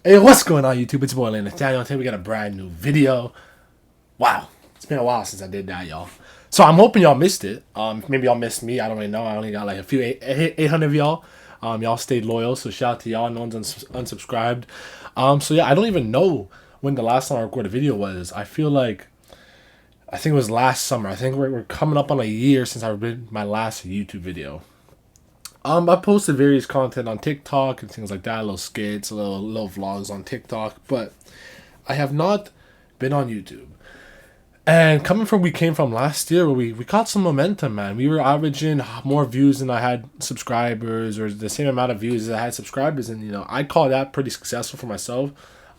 Hey, what's going on, YouTube? It's your boy Nathaniel. Today we got a brand new video. Wow, it's been a while since I did that, y'all. So I'm hoping y'all missed it. Maybe y'all missed me. I don't really know. I only got like a few 800 of y'all. Y'all stayed loyal, so shout out to y'all. No one's unsubscribed. So yeah, I don't even know when the last time I recorded a video was. I think it was last summer. I think we're coming up on a year since I did my last YouTube video. I posted various content on TikTok and things like that, little skits, little vlogs on TikTok, but I have not been on YouTube. And coming from we came from last year, where we got some momentum, man. We were averaging more views than I had subscribers, or the same amount of views as I had subscribers, and I call that pretty successful for myself.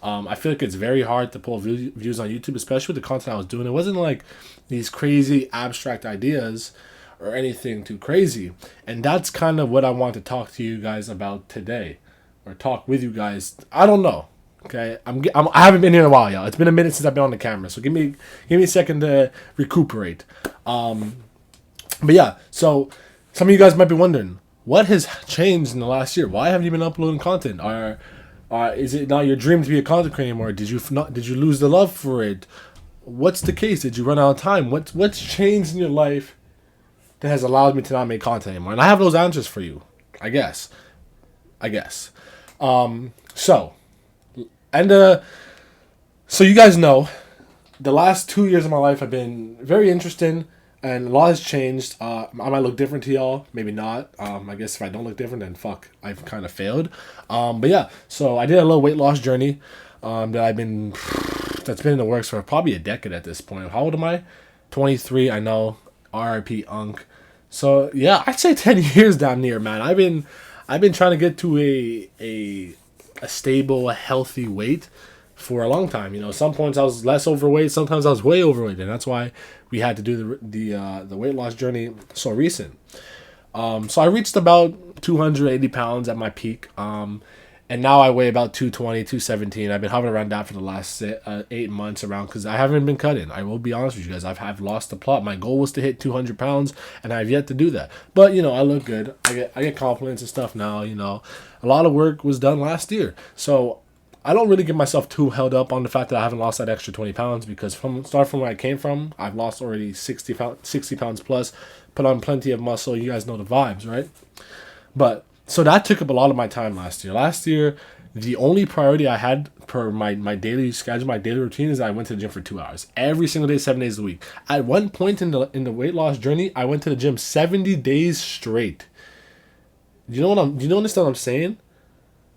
I feel like it's very hard to pull views on YouTube, especially with the content I was doing. It wasn't like these crazy abstract ideas or anything too crazy. And that's kind of what I want to talk to you guys about today, or talk with you guys. I don't know. Okay, I haven't been here in a while, y'all. It's been a minute since I've been on the camera, so give me a second to recuperate. But yeah, so some of you guys might be wondering what has changed in the last year. Why haven't you been uploading content? Is it not your dream to be a content creator anymore? Did you lose the love for it? What's the case? Did you run out of time? What's changed in your life that has allowed me to not make content anymore? And I have those answers for you, I guess. So you guys know, the last 2 years of my life have been very interesting, and a lot has changed. I might look different to y'all, maybe not. I guess if I don't look different, then fuck, I've kind of failed. But yeah, so I did a little weight loss journey that's been in the works for probably a decade at this point. How old am I? 23. I know. RIP Unk. So yeah, I'd say 10 years damn near, man. I've been trying to get to a stable, healthy weight for a long time. Some points I was less overweight, sometimes I was way overweight, and that's why we had to do the weight loss journey so recent. So I reached about 280 pounds at my peak, and now I weigh about 220, 217. I've been hovering around that for the last 8 months around, because I haven't been cutting. I will be honest with you guys. I've lost the plot. My goal was to hit 200 pounds, and I've yet to do that. But, I look good. I get compliments and stuff now, A lot of work was done last year. So I don't really get myself too held up on the fact that I haven't lost that extra 20 pounds, because from where I came from, I've lost already 60 pounds plus, put on plenty of muscle. You guys know the vibes, right? But so that took up a lot of my time last year. Last year, the only priority I had per my daily schedule, my daily routine, is that I went to the gym for 2 hours every single day, 7 days a week. At one point in the weight loss journey, I went to the gym 70 days straight. Do you understand what I'm saying?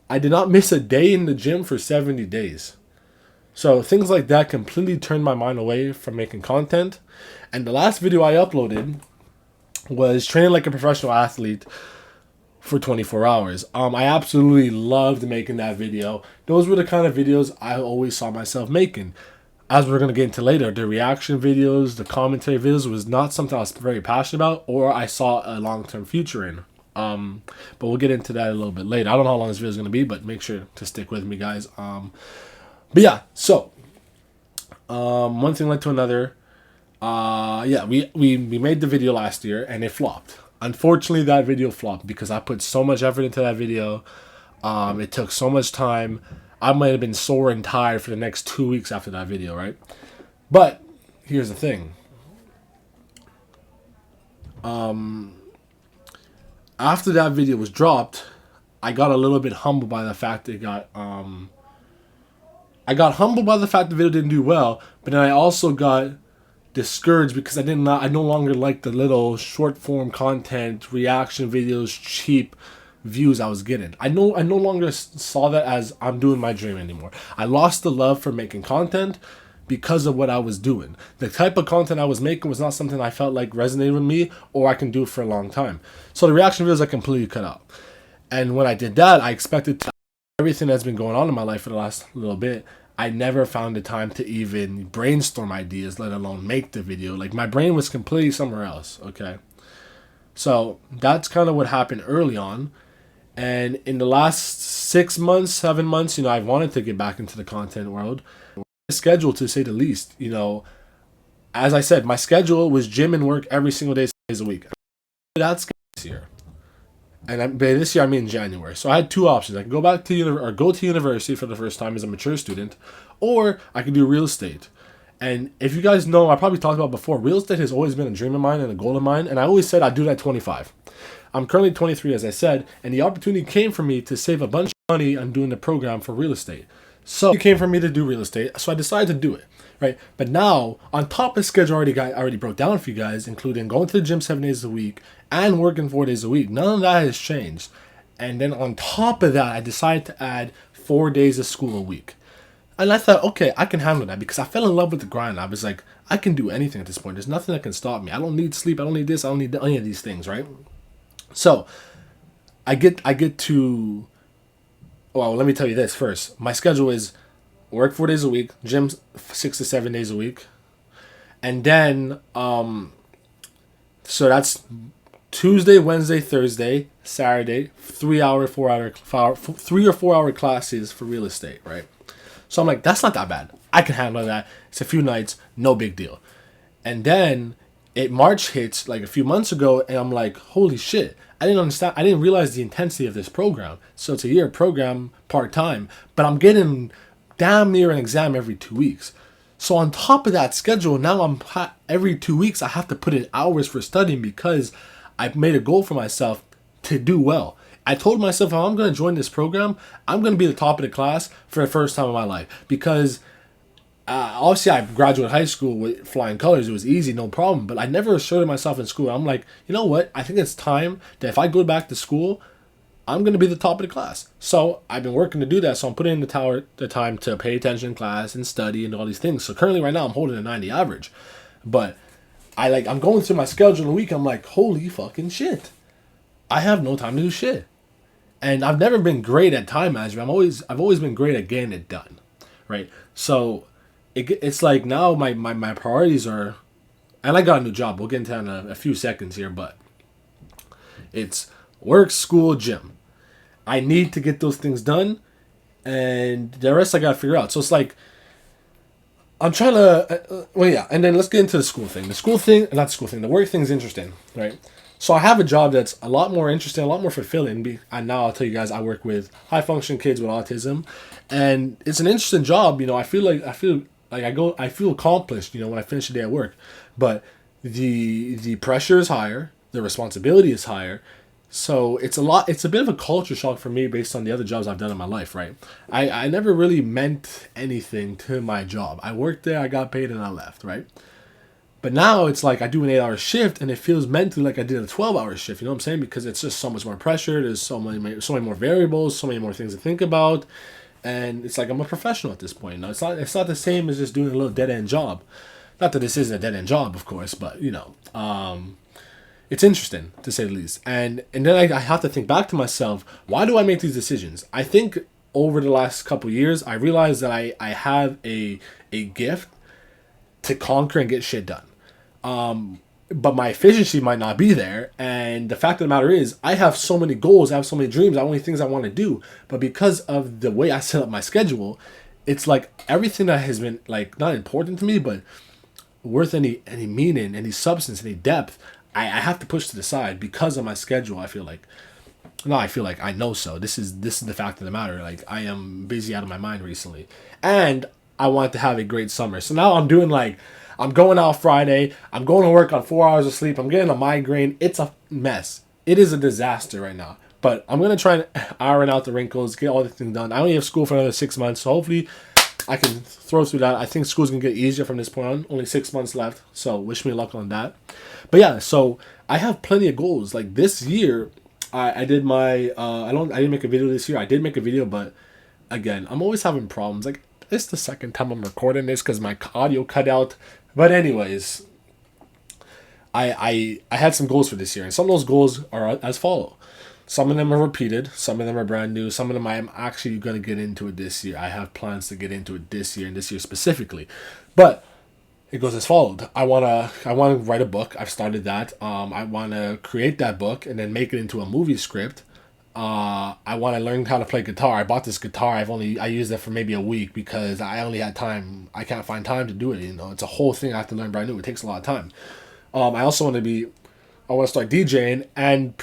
I did not miss a day in the gym for 70 days. So things like that completely turned my mind away from making content. And the last video I uploaded was training like a professional athlete for 24 hours. I absolutely loved making that video. Those were the kind of videos I always saw myself making. As we're going to get into later, the reaction videos, the commentary videos was not something I was very passionate about, or I saw a long-term future in. But we'll get into that a little bit later. I don't know how long this video is going to be, but make sure to stick with me, guys. But yeah, so one thing led to another. We made the video last year, and it flopped. Unfortunately, that video flopped because I put so much effort into that video. It took so much time. I might have been sore and tired for the next 2 weeks after that video, right? But here's the thing. After that video was dropped, I got a little bit humbled by the fact I got humbled by the fact the video didn't do well, but then I also got discouraged because I no longer liked the little short form content, reaction videos, cheap views I was getting. I no longer saw that as I'm doing my dream anymore. I lost the love for making content because of what I was doing. The type of content I was making was not something I felt like resonated with me, or I can do for a long time. So the reaction videos I completely cut out. And when I did that, I expected everything that's been going on in my life for the last little bit. I never found the time to even brainstorm ideas, let alone make the video. Like, my brain was completely somewhere else, okay? So that's kind of what happened early on. And in the last 6 months, 7 months, I wanted to get back into the content world. Schedule, to say the least. As I said, my schedule was gym and work every single day, 7 days a week. That's this year. And by this year I mean January. So I had two options. I can go back to or go to university for the first time as a mature student, or I could do real estate. And if you guys know, I probably talked about before, real estate has always been a dream of mine and a goal of mine. And I always said I'd do that at 25. I'm currently 23, as I said, and the opportunity came for me to save a bunch of money on doing the program for real estate. So it came for me to do real estate, so I decided to do it, right? But now, on top of the schedule I already broke down for you guys, including going to the gym 7 days a week and working 4 days a week, none of that has changed. And then on top of that, I decided to add 4 days of school a week. And I thought, okay, I can handle that because I fell in love with the grind. I was like, I can do anything at this point. There's nothing that can stop me. I don't need sleep. I don't need this. I don't need any of these things, right? So I get to, well, let me tell you this first. My schedule is work 4 days a week, gym 6 to 7 days a week. And then, so that's Tuesday, Wednesday, Thursday, Saturday, 3 or 4 hour classes for real estate, right? So I'm like, that's not that bad. I can handle that. It's a few nights, no big deal. And then March hits like a few months ago, and I'm like, holy shit. I didn't understand. I didn't realize the intensity of this program. So it's a year program, part-time, but I'm getting damn near an exam every 2 weeks. So on top of that schedule, now every 2 weeks I have to put in hours for studying because I've made a goal for myself to do well. I told myself, if I'm going to join this program, I'm going to be the top of the class for the first time in my life. Because obviously I graduated high school with flying colors. It was easy, no problem. But I never asserted myself in school. I'm like, you know what? I think it's time that if I go back to school, I'm going to be the top of the class. So I've been working to do that. So I'm putting in the time to pay attention in class and study and all these things. So currently right now I'm holding a 90 average. But I'm going through my schedule in a week. I'm like, holy fucking shit. I have no time to do shit. And I've never been great at time management. I've always been great at getting it done, right? So it's like now my priorities are, and I got a new job. We'll get into that in a few seconds here, but it's work, school, gym. I need to get those things done, and the rest I gotta figure out. So it's like I'm trying to, and then let's get into the school thing. The work thing is interesting, right? So I have a job that's a lot more interesting, a lot more fulfilling. And now I'll tell you guys, I work with high functioning kids with autism, and it's an interesting job. I feel accomplished. When I finish the day at work, but the pressure is higher, the responsibility is higher. So it's a bit of a culture shock for me based on the other jobs I've done in my life, right? I never really meant anything to my job. I worked there, I got paid, and I left, right? But now it's like I do an 8-hour shift, and it feels mentally like I did a 12-hour shift. You know what I'm saying? Because it's just so much more pressure. There's so many more variables, so many more things to think about, and it's like I'm a professional at this point. It's not the same as just doing a little dead end job. Not that this isn't a dead end job, of course, but it's interesting to say the least. And then I have to think back to myself. Why do I make these decisions? I think over the last couple of years, I realized that I have a gift to conquer and get shit done. But my efficiency might not be there. And the fact of the matter is, I have so many goals, I have so many dreams, I have so many things I want to do. But because of the way I set up my schedule, it's like everything that has been like not important to me, but worth any meaning, any substance, any depth, I have to push to the side because of my schedule. I feel like I know so. This is the fact of the matter. Like I am busy out of my mind recently. And I want to have a great summer. So now I'm going out Friday. I'm going to work on 4 hours of sleep. I'm getting a migraine. It's a mess. It is a disaster right now. But I'm going to try and iron out the wrinkles, get all the things done. I only have school for another 6 months. So hopefully I can throw through that. I think school's going to get easier from this point on. Only 6 months left. So wish me luck on that. But yeah, so I have plenty of goals. Like this year, I did my, I didn't make a video this year. I did make a video, but again, I'm always having problems. Like, it's the second time I'm recording this because my audio cut out. But anyways, I had some goals for this year, and some of those goals are as follow. Some of them are repeated, some of them are brand new, some of them I'm actually going to get into it this year. I have plans to get into it this year, and this year specifically. But it goes as followed. I wanna write a book. I've started that. I wanna create that book and then make it into a movie script. I want to learn how to play guitar. I bought this guitar. I used it for maybe a week because I only had time. I can't find time to do it. It's a whole thing I have to learn brand new. It takes a lot of time. I also want to be I want to start DJing and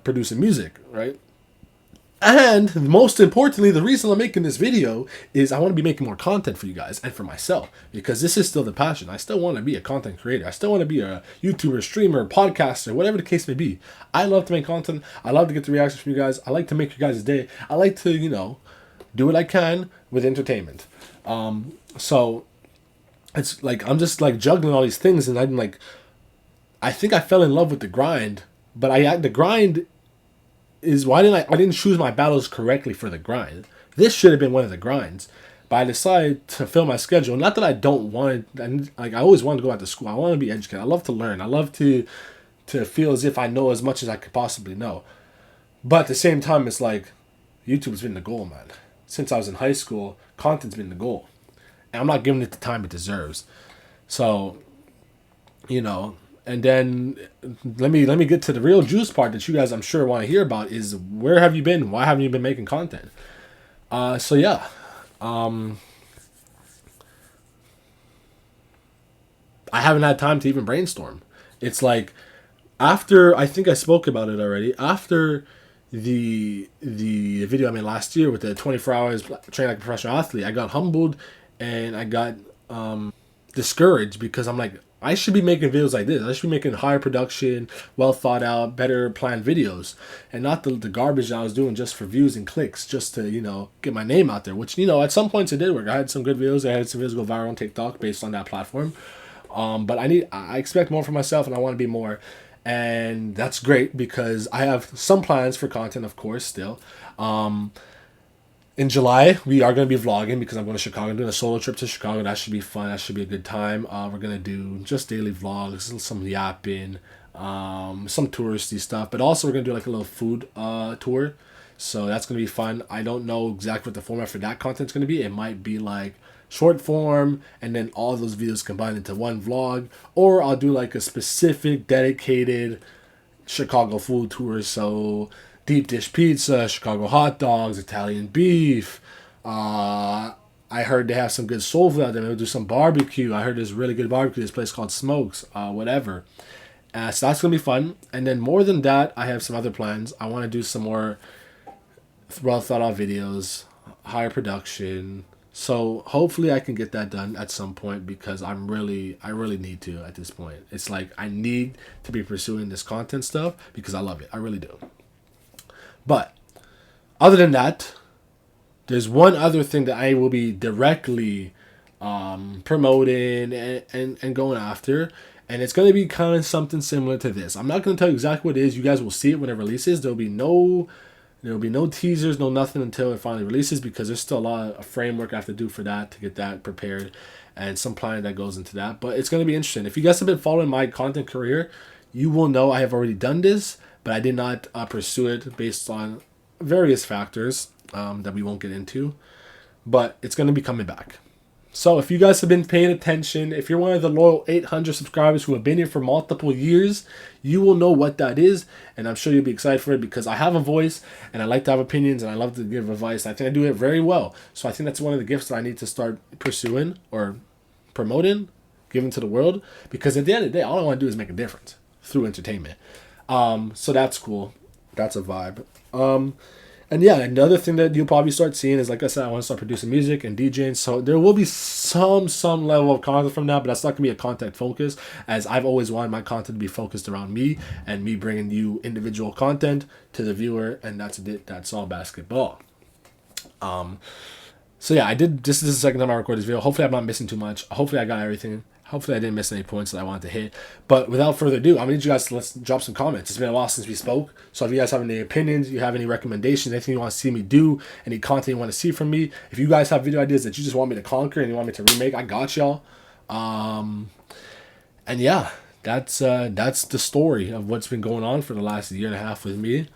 producing music, right? And most importantly, the reason I'm making this video is I want to be making more content for you guys and for myself, because this is still the passion. I still want to be a content creator. I still want to be a YouTuber, streamer, podcaster, whatever the case may be. I love to make content. I love to get the reactions from you guys. I like to make you guys' day. I like to, do what I can with entertainment. So it's like I'm just like juggling all these things, and I'm like, I think I fell in love with the grind, but the grind is I didn't choose my battles correctly for the grind. This should have been one of the grinds, but I decided to fill my schedule. Not that I don't want it, like I always wanted to go back to school. I want to be educated. I love to learn. I love to feel as if I know as much as I could possibly know. But at the same time, it's like YouTube's been the goal, man. Since I was in high school, content's been the goal, and I'm not giving it the time it deserves. So, and then let me get to the real juice part that you guys, I'm sure, want to hear about is where have you been? Why haven't you been making content? So yeah. I haven't had time to even brainstorm. It's like after, I think I spoke about it already, after the video I made last year with the 24 hours training like a professional athlete, I got humbled and I got discouraged, because I'm like, I should be making videos like this. I should be making higher production, well thought out, better planned videos, and not the garbage I was doing just for views and clicks, just to, get my name out there, which, at some points it did work. I had some good videos. I had some videos go viral on TikTok based on that platform. But I expect more from myself, and I want to be more. And that's great, because I have some plans for content, of course, still. In July, we are going to be vlogging, because I'm going to Chicago. I'm doing a solo trip to Chicago. That should be fun. That should be a good time. We're going to do just daily vlogs, some yapping, some touristy stuff. But also we're going to do like a little food tour. So that's going to be fun. I don't know exactly what the format for that content's going to be. It might be like short form and then all those videos combined into one vlog. Or I'll do like a specific dedicated Chicago food tour. So deep dish pizza, Chicago hot dogs, Italian beef. I heard they have some good soul food out there. Maybe do some barbecue. I heard there's really good barbecue. This place called Smokes, whatever. So that's going to be fun. And then more than that, I have some other plans. I want to do some more well thought out videos, higher production. So hopefully I can get that done at some point, because I really need to at this point. It's like I need to be pursuing this content stuff because I love it. I really do. But other than that, there's one other thing that I will be directly promoting and going after. And it's going to be kind of something similar to this. I'm not going to tell you exactly what it is. You guys will see it when it releases. There'll be no teasers, no nothing until it finally releases, because there's still a lot of framework I have to do for that to get that prepared, and some planning that goes into that. But it's going to be interesting. If you guys have been following my content career, you will know I have already done this, but I did not pursue it based on various factors that we won't get into. But it's going to be coming back. So if you guys have been paying attention, if you're one of the loyal 800 subscribers who have been here for multiple years, you will know what that is. And I'm sure you'll be excited for it, because I have a voice and I like to have opinions and I love to give advice. I think I do it very well. So I think that's one of the gifts that I need to start pursuing or promoting, giving to the world. Because at the end of the day, all I want to do is make a difference through entertainment. So that's cool. That's a vibe. And yeah, another thing that you'll probably start seeing is, like I said, I want to start producing music and DJing. So there will be some level of content from that, but that's not going to be a content focus, as I've always wanted my content to be focused around me and me bringing you individual content to the viewer, and that's it. That's all basketball. So yeah, this is the second time I record this video. Hopefully I'm not missing too much. Hopefully I got everything. Hopefully I didn't miss any points that I wanted to hit. But without further ado, I need you guys to let's drop some comments. It's been a while since we spoke. So if you guys have any opinions, you have any recommendations, anything you want to see me do, any content you want to see from me, if you guys have video ideas that you just want me to conquer and you want me to remake, I got y'all. And yeah, that's the story of what's been going on for the last year and a half with me.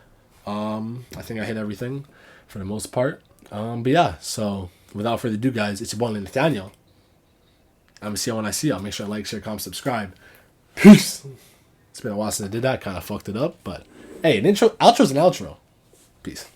I think I hit everything for the most part. But yeah, so without further ado, guys, it's your boy Nathaniel. I'm going to see you when I see you. I'll make sure I like, share, comment, subscribe. Peace. It's been a while since I did that. Kind of fucked it up. But hey, an outro's an outro. Peace.